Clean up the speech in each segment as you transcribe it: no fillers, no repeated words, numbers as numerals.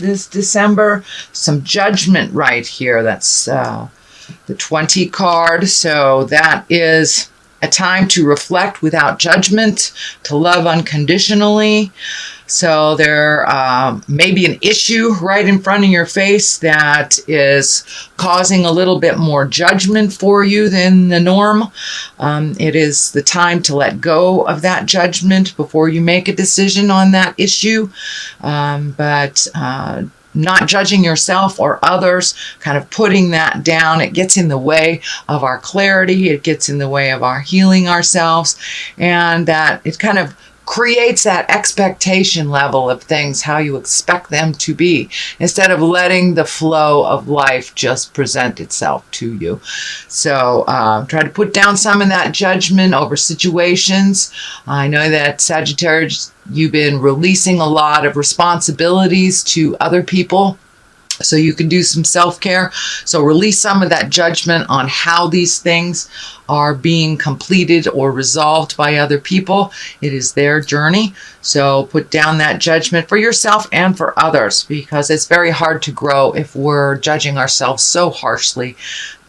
this December. Some judgment right here. That's the 20 card. So that is a time to reflect without judgment, to love unconditionally. So there may be an issue right in front of your face that is causing a little bit more judgment for you than the norm. It is the time to let go of that judgment before you make a decision on that issue. But not judging yourself or others, kind of putting that down. It gets in the way of our clarity. It gets in the way of our healing ourselves. And that it kind of creates that expectation level of things, how you expect them to be, instead of letting the flow of life just present itself to you. So try to put down some of that judgment over situations. I know that Sagittarius, you've been releasing a lot of responsibilities to other people, so you can do some self-care. So release some of that judgment on how these things are being completed or resolved by other people. It is their journey. So put down that judgment for yourself and for others, because it's very hard to grow if we're judging ourselves so harshly.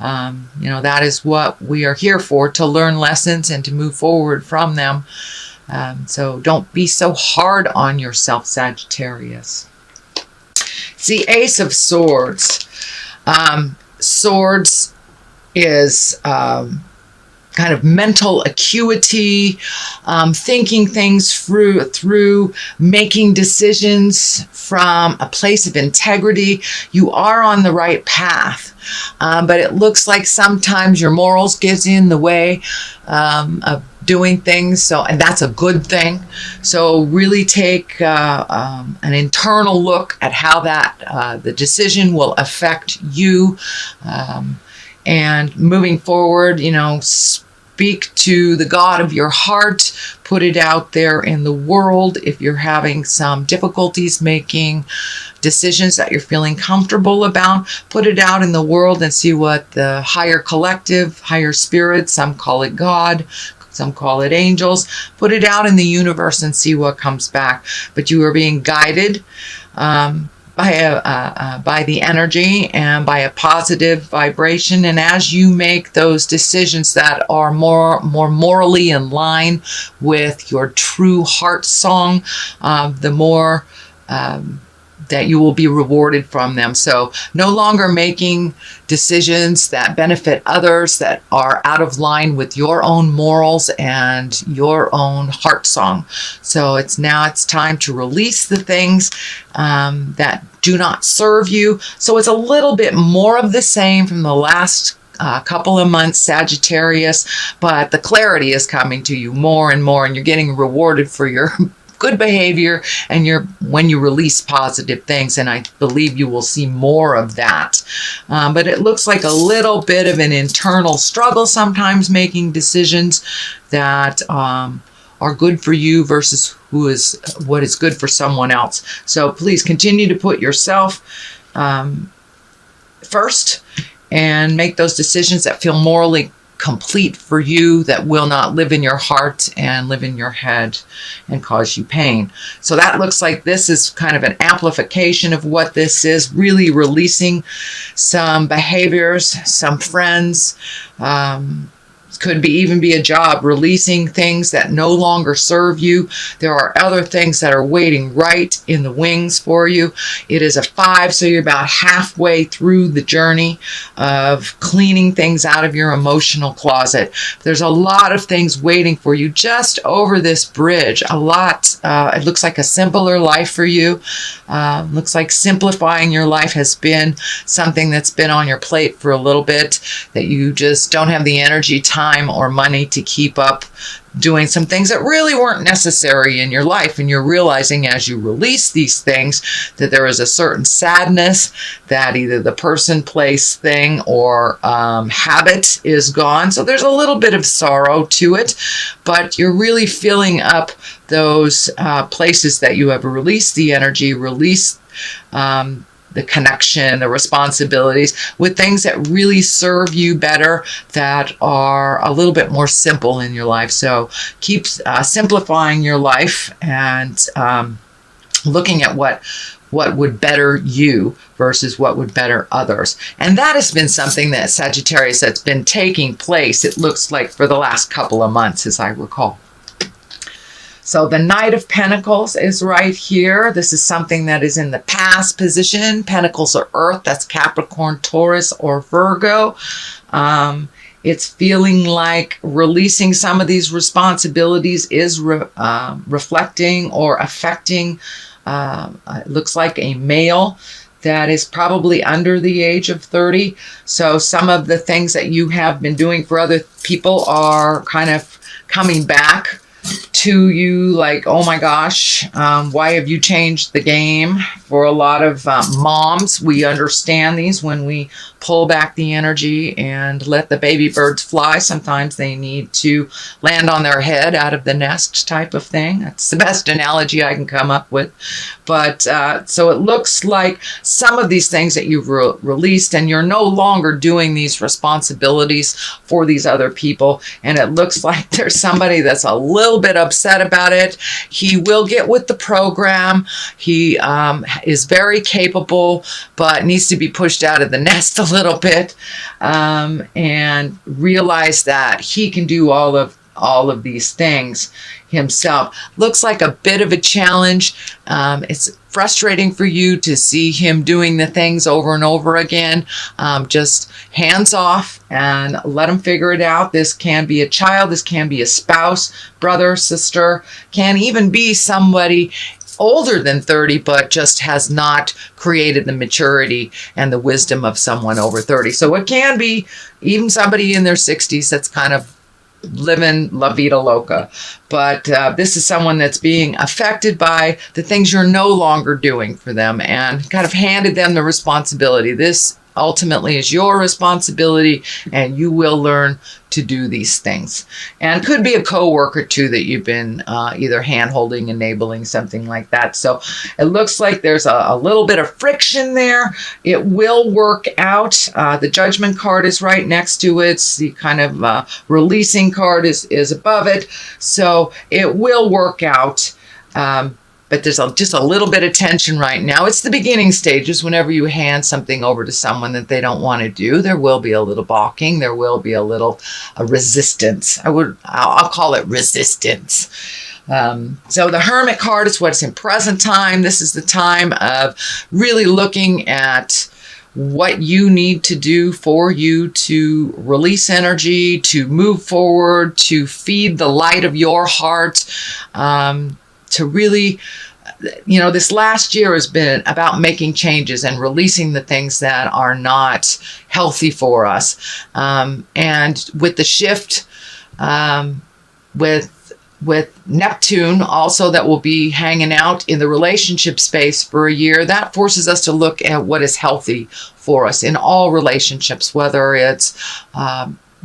That is what we are here for, to learn lessons and to move forward from them. So don't be so hard on yourself, Sagittarius. The Ace of Swords. Swords is kind of mental acuity, thinking things through, making decisions from a place of integrity. You are on the right path, but it looks like sometimes your morals get in the way of doing things, and that's a good thing. So really take an internal look at how that the decision will affect you, and moving forward, speak to the God of your heart, put it out there in the world. If you're having some difficulties making decisions that you're feeling comfortable about, put it out in the world and see what the higher collective, higher spirit, some call it God, some call it angels, put it out in the universe and see what comes back. But you are being guided by the energy and by a positive vibration. And as you make those decisions that are more morally in line with your true heart song, the more that you will be rewarded from them. So no longer making decisions that benefit others that are out of line with your own morals and your own heart song. So it's time to release the things that do not serve you. So it's a little bit more of the same from the last couple of months, Sagittarius, but the clarity is coming to you more and more, and you're getting rewarded for your good behavior and when you release positive things, and I believe you will see more of that. But it looks like a little bit of an internal struggle sometimes making decisions that are good for you versus what is good for someone else. So please continue to put yourself first and make those decisions that feel morally complete for you, that will not live in your heart and live in your head and cause you pain. So that looks like this is kind of an amplification of what this is, really releasing some behaviors, some friends, could even be a job, releasing things that no longer serve you. There are other things that are waiting right in the wings for you. It is a 5, so you're about halfway through the journey of cleaning things out of your emotional closet. There's a lot of things waiting for you just over this bridge. A lot. It looks like a simpler life for you. Looks like simplifying your life has been something that's been on your plate for a little bit, that you just don't have the energy, time, or money to keep up doing some things that really weren't necessary in your life. And you're realizing as you release these things that there is a certain sadness that either the person, place, thing, or habit is gone. So there's a little bit of sorrow to it, but you're really filling up those places that you have released the energy, released the connection, the responsibilities, with things that really serve you better, that are a little bit more simple in your life. So keep simplifying your life and looking at what what would better you versus what would better others. And that has been something that Sagittarius that's been taking place, it looks like, for the last couple of months, as I recall. So the Knight of Pentacles is right here. This is something that is in the past position. Pentacles are Earth. That's Capricorn, Taurus, or Virgo. It's feeling like releasing some of these responsibilities is reflecting or affecting, it looks like, a male that is probably under the age of 30. So some of the things that you have been doing for other people are kind of coming back to you, like, oh my gosh, why have you changed the game? For a lot of moms, we understand these when we pull back the energy and let the baby birds fly. Sometimes they need to land on their head out of the nest type of thing. That's the best analogy I can come up with. But so it looks like some of these things that you've released, and you're no longer doing these responsibilities for these other people. And it looks like there's somebody that's a little bit upset about it. He will get with the program. He is very capable, but needs to be pushed out of the nest a little bit, and realize that he can do all of these things himself. Looks like a bit of a challenge. It's frustrating for you to see him doing the things over and over again. Just hands off and let him figure it out. This can be a child. This can be a spouse, brother, sister, can even be somebody older than 30, but just has not created the maturity and the wisdom of someone over 30. So it can be even somebody in their 60s that's kind of living la vida loca. But this is someone that's being affected by the things you're no longer doing for them, and kind of handed them the responsibility. This ultimately is your responsibility, and you will learn to do these things. And could be a coworker too that you've been either hand-holding, enabling, something like that. So it looks like there's a little bit of friction there. It will work out. The Judgment card is right next to it. The kind of releasing card is above it. So it will work out. But there's just a little bit of tension right now. It's the beginning stages. Whenever you hand something over to someone that they don't want to do, there will be a little balking. There will be a little resistance. I'll call it resistance. So the Hermit card is what's in present time. This is the time of really looking at what you need to do for you to release energy, to move forward, to feed the light of your heart, to really, this last year has been about making changes and releasing the things that are not healthy for us. And with the shift, with Neptune also, that will be hanging out in the relationship space for a year, that forces us to look at what is healthy for us in all relationships, whether it's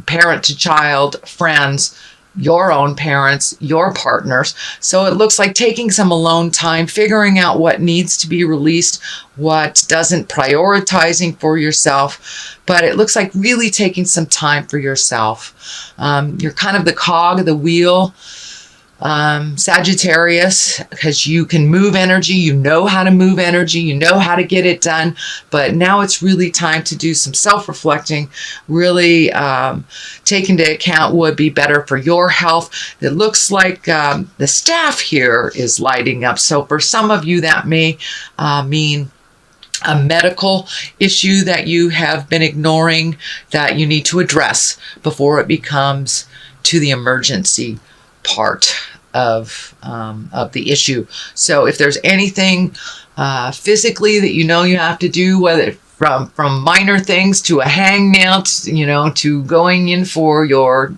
parent to child, friends, your own parents, your partners. So it looks like taking some alone time, figuring out what needs to be released, what doesn't, prioritizing for yourself. But it looks like really taking some time for yourself. You're kind of the cog of the wheel, Sagittarius, because you can move energy, you know how to move energy, you know how to get it done, but now it's really time to do some self-reflecting, really take into account what would be better for your health. It looks like the staff here is lighting up, so for some of you that may mean a medical issue that you have been ignoring that you need to address before it becomes to the emergency part of the issue. So if there's anything physically that you have to do, whether from minor things to a hangnail, to going in for your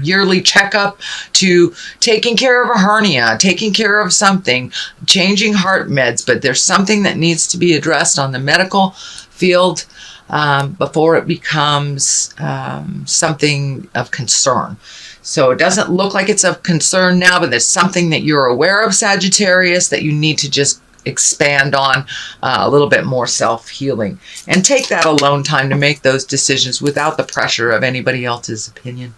yearly checkup, to taking care of a hernia, taking care of something, changing heart meds, but there's something that needs to be addressed on the medical field before it becomes something of concern. So it doesn't look like it's of concern now, but there's something that you're aware of, Sagittarius, that you need to just expand on a little bit more self-healing. And take that alone time to make those decisions without the pressure of anybody else's opinion.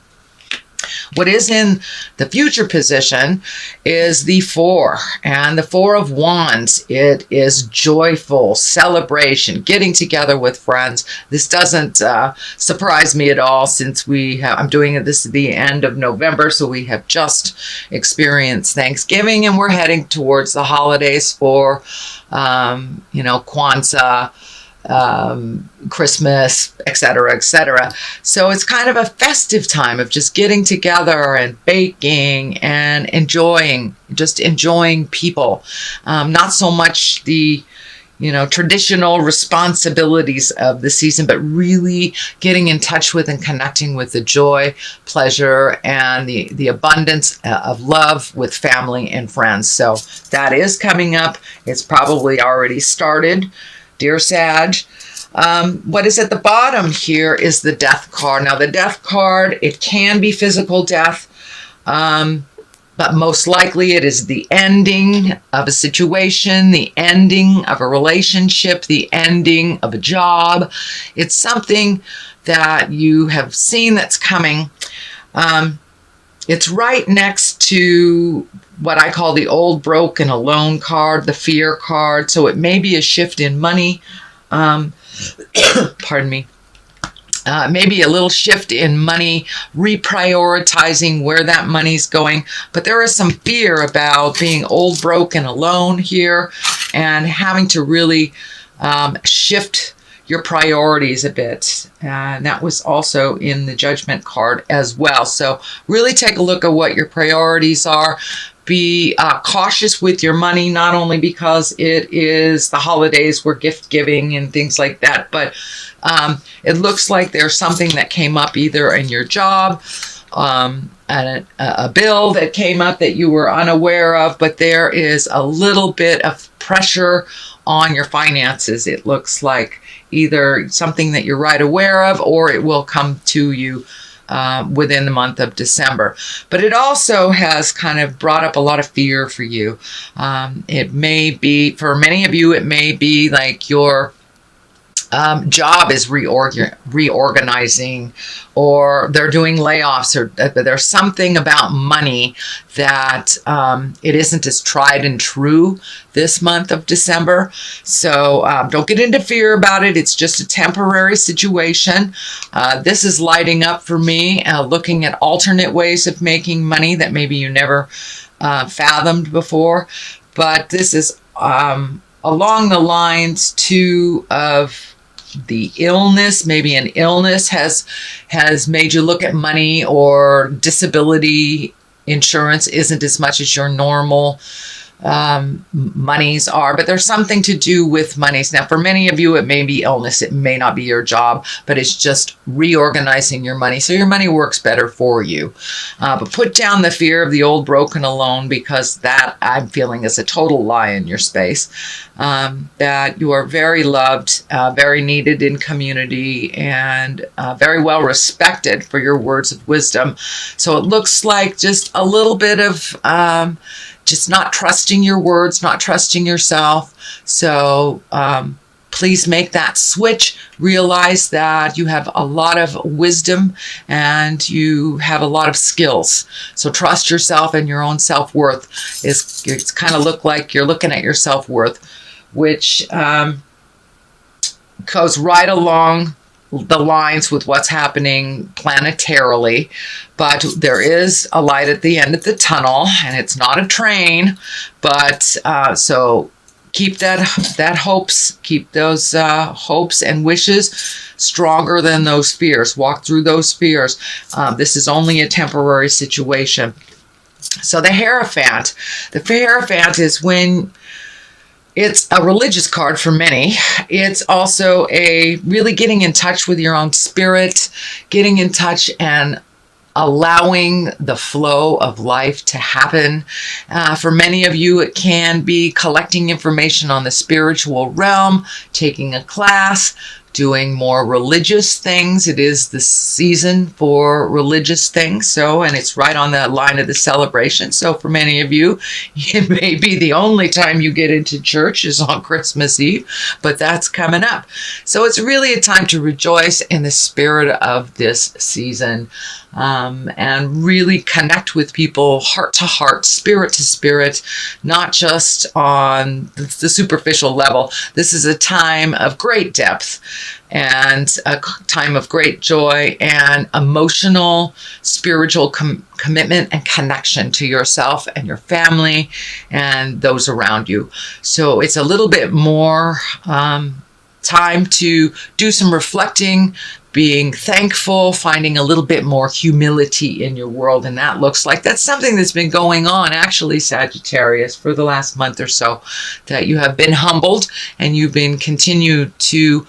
What is in the future position is the 4, and the 4 of Wands. It is joyful celebration, getting together with friends. This doesn't surprise me at all, since I'm doing this at the end of November, so we have just experienced Thanksgiving, and we're heading towards the holidays for, Kwanzaa, Christmas, etc., etc. So it's kind of a festive time of just getting together and baking and enjoying people. Not so much the traditional responsibilities of the season, but really getting in touch with and connecting with the joy, pleasure, and the abundance of love with family and friends. So that is coming up. It's probably already started, dear Sag. What is at the bottom here is the Death card. Now, the Death card, it can be physical death, but most likely it is the ending of a situation, the ending of a relationship, the ending of a job. It's something that you have seen that's coming. It's right next to what I call the old, broke, and alone card, the Fear card. So it may be a shift in money. Pardon me. Maybe a little shift in money, reprioritizing where that money's going. But there is some fear about being old, broke, and alone here, and having to really shift your priorities a bit. And that was also in the Judgment card as well. So really take a look at what your priorities are. Be cautious with your money, not only because it is the holidays, we're gift giving and things like that, but it looks like there's something that came up either in your job, and a bill that came up that you were unaware of, but there is a little bit of pressure on your finances. It looks like either something that you're right aware of, or it will come to you within the month of December. But it also has kind of brought up a lot of fear for you. It may be, for many of you, it may be like your job is reorganizing, or they're doing layoffs, or there's something about money that it isn't as tried and true this month of December. So don't get into fear about it. It's just a temporary situation. This is lighting up for me, looking at alternate ways of making money that maybe you never fathomed before. But this is along the lines too of the illness. Maybe an illness has made you look at money, or disability insurance isn't as much as your normal monies are, but there's something to do with monies. Now, for many of you, it may be illness. It may not be your job, but it's just reorganizing your money so your money works better for you. But put down the fear of the old, broken, alone, because that I'm feeling is a total lie in your space. That you are very loved, very needed in community, and very well respected for your words of wisdom. So it looks like just a little bit of just not trusting your words, not trusting yourself. So please make that switch. Realize that you have a lot of wisdom and you have a lot of skills. So trust yourself and your own self-worth. It's kind of look like you're looking at your self-worth, which goes right along the lines with what's happening planetarily. But there is a light at the end of the tunnel, and it's not a train. But so keep that hopes, keep those hopes and wishes stronger than those fears. Walk through those fears. This is only a temporary situation. So the Hierophant. The Hierophant is when it's a religious card for many. It's also a really getting in touch with your own spirit, getting in touch and allowing the flow of life to happen. For many of you, it can be collecting information on the spiritual realm, taking a class, doing more religious things. It is the season for religious things. So, and it's right on the line of the celebration. So for many of you, it may be the only time you get into church is on Christmas Eve, but that's coming up. So it's really a time to rejoice in the spirit of this season. and really connect with people heart to heart, spirit to spirit, not just on the superficial level. This is a time of great depth and a time of great joy and emotional, spiritual commitment and connection to yourself and your family and those around you. So it's a little bit more time to do some reflecting, being thankful, finding a little bit more humility in your world. And that looks like that's something that's been going on, actually, Sagittarius, for the last month or so, that you have been humbled and you've been continued to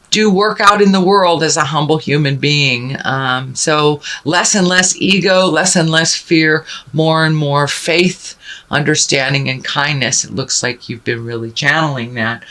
do work out in the world as a humble human being. So less and less ego, less and less fear, more and more faith, understanding, and kindness. It looks like you've been really channeling that.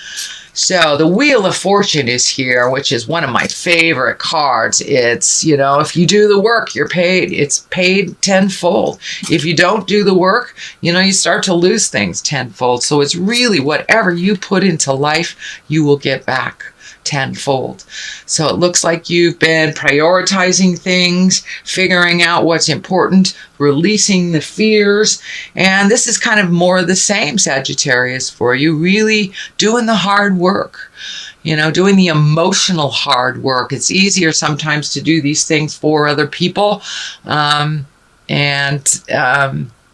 So the Wheel of Fortune is here, which is one of my favorite cards. It's, you know, if you do the work, you're paid. It's paid tenfold. If you don't do the work, you know, you start to lose things tenfold. So it's really whatever you put into life, you will get back tenfold. So it looks like you've been prioritizing things, figuring out what's important, releasing the fears, and this is kind of more of the same, Sagittarius, for you, really doing the hard work, you know, doing the emotional hard work. It's easier sometimes to do these things for other people,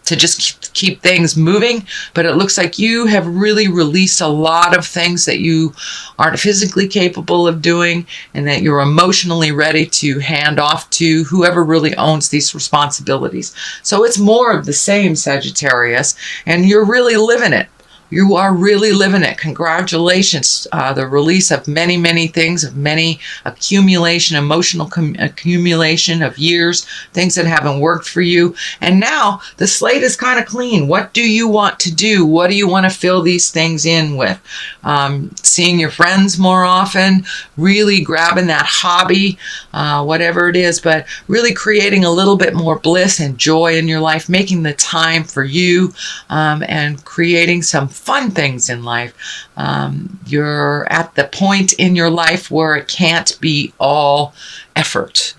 to just keep things moving, but it looks like you have really released a lot of things that you aren't physically capable of doing and that you're emotionally ready to hand off to whoever really owns these responsibilities. So it's more of the same, Sagittarius, and you're really living it. You are really living it. Congratulations. The release of many, many things, of many accumulation, emotional accumulation of years, things that haven't worked for you. And now the slate is kind of clean. What do you want to do? What do you want to fill these things in with? Seeing your friends more often, really grabbing that hobby, whatever it is, but really creating a little bit more bliss and joy in your life, making the time for you, and creating some fun things in life. You're at the point in your life where it can't be all effort.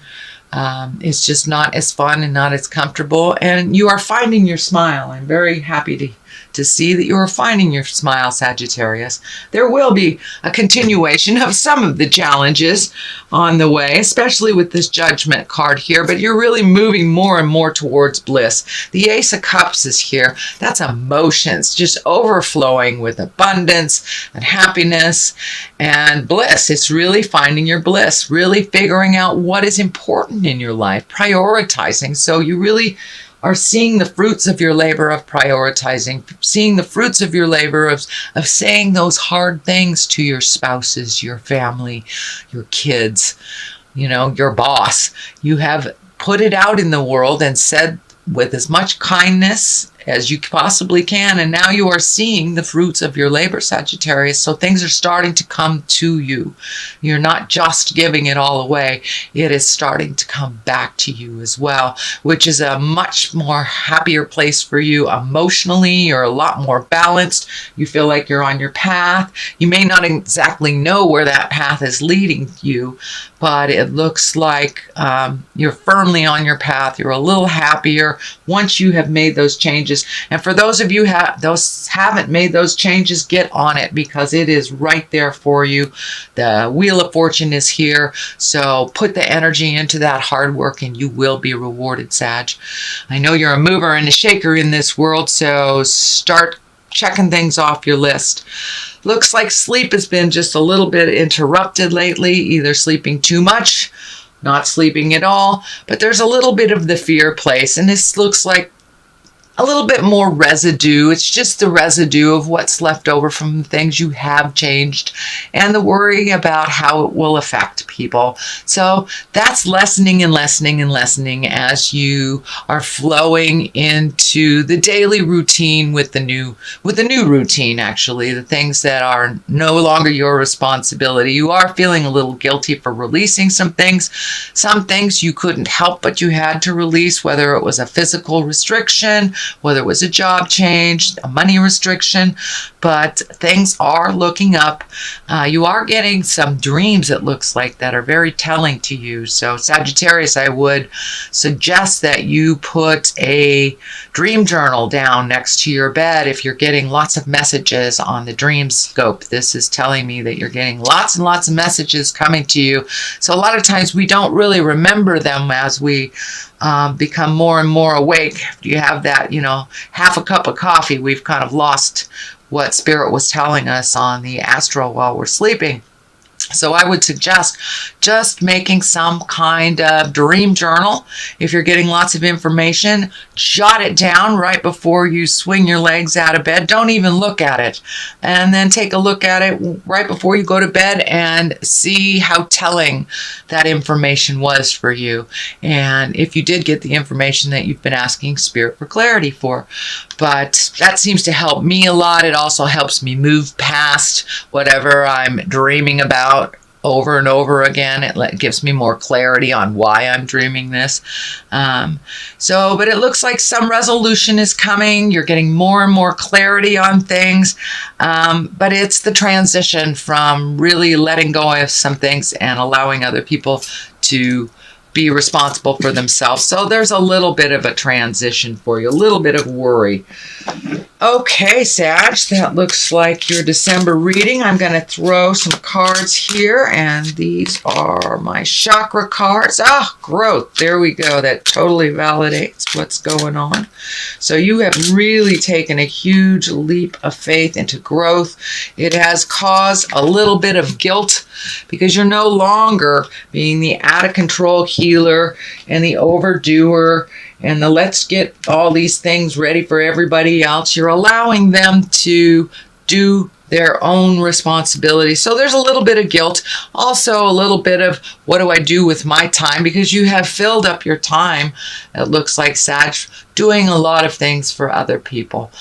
It's just not as fun and not as comfortable, and you are finding your smile. I'm very happy to see that you are finding your smile, Sagittarius. There will be a continuation of some of the challenges on the way, especially with this Judgment card here, but you're really moving more and more towards bliss. The Ace of Cups is here. That's emotions, just overflowing with abundance and happiness and bliss. It's really finding your bliss, really figuring out what is important in your life, prioritizing. So you really are seeing the fruits of your labor of prioritizing, seeing the fruits of your labor of saying those hard things to your spouses, your family, your kids, you know, your boss. You have put it out in the world and said with as much kindness as you possibly can, and now you are seeing the fruits of your labor, Sagittarius. So things are starting to come to you. You're not just giving it all away. It is starting to come back to you as well, which is a much more happier place for you emotionally. You're a lot more balanced. You feel like you're on your path. You may not exactly know where that path is leading you, but it looks like you're firmly on your path. You're a little happier once you have made those changes. And for those of you haven't made those changes, get on it, because it is right there for you. The Wheel of Fortune is here. So put the energy into that hard work and you will be rewarded, Sag. I know you're a mover and a shaker in this world, so start checking things off your list. Looks like sleep has been just a little bit interrupted lately, either sleeping too much, not sleeping at all, but there's a little bit of the fear place, and this looks like a little bit more residue. It's just the residue of what's left over from the things you have changed and the worry about how it will affect people. So that's lessening and lessening and lessening as you are flowing into the daily routine with the new routine, actually, the things that are no longer your responsibility. You are feeling a little guilty for releasing some things you couldn't help but you had to release, whether it was a physical restriction, whether it was a job change, a money restriction, but things are looking up. You are getting some dreams, it looks like, that are very telling to you. So Sagittarius, I would suggest that you put a dream journal down next to your bed if you're getting lots of messages on the dream scope. This is telling me that you're getting lots and lots of messages coming to you. So a lot of times we don't really remember them as we become more and more awake. If you have that, half a cup of coffee, we've kind of lost what Spirit was telling us on the astral while we're sleeping. So I would suggest just making some kind of dream journal. If you're getting lots of information, jot it down right before you swing your legs out of bed. Don't even look at it. And then take a look at it right before you go to bed and see how telling that information was for you. And if you did get the information that you've been asking Spirit for clarity for. But that seems to help me a lot. It also helps me move past whatever I'm dreaming about over and over again. It gives me more clarity on why I'm dreaming this. But it looks like some resolution is coming. You're getting more and more clarity on things. But it's the transition from really letting go of some things and allowing other people to be responsible for themselves. So there's a little bit of a transition for you, a little bit of worry. Okay, Sag, that looks like your December reading. I'm going to throw some cards here, and these are my chakra cards. Growth. There we go. That totally validates what's going on. So you have really taken a huge leap of faith into growth. It has caused a little bit of guilt because you're no longer being the out-of-control healer and the overdoer and the let's get all these things ready for everybody else. You're allowing them to do their own responsibility. So there's a little bit of guilt, also a little bit of what do I do with my time, because you have filled up your time, it looks like, Sag, doing a lot of things for other people.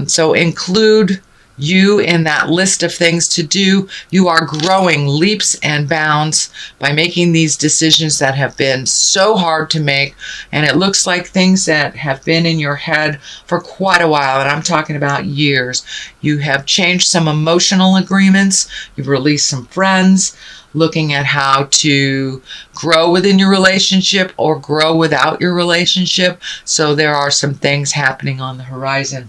So include you in that list of things to do. You are growing leaps and bounds by making these decisions that have been so hard to make. And it looks like things that have been in your head for quite a while. And I'm talking about years. You have changed some emotional agreements. You've released some friends, looking at how to grow within your relationship or grow without your relationship. So there are some things happening on the horizon.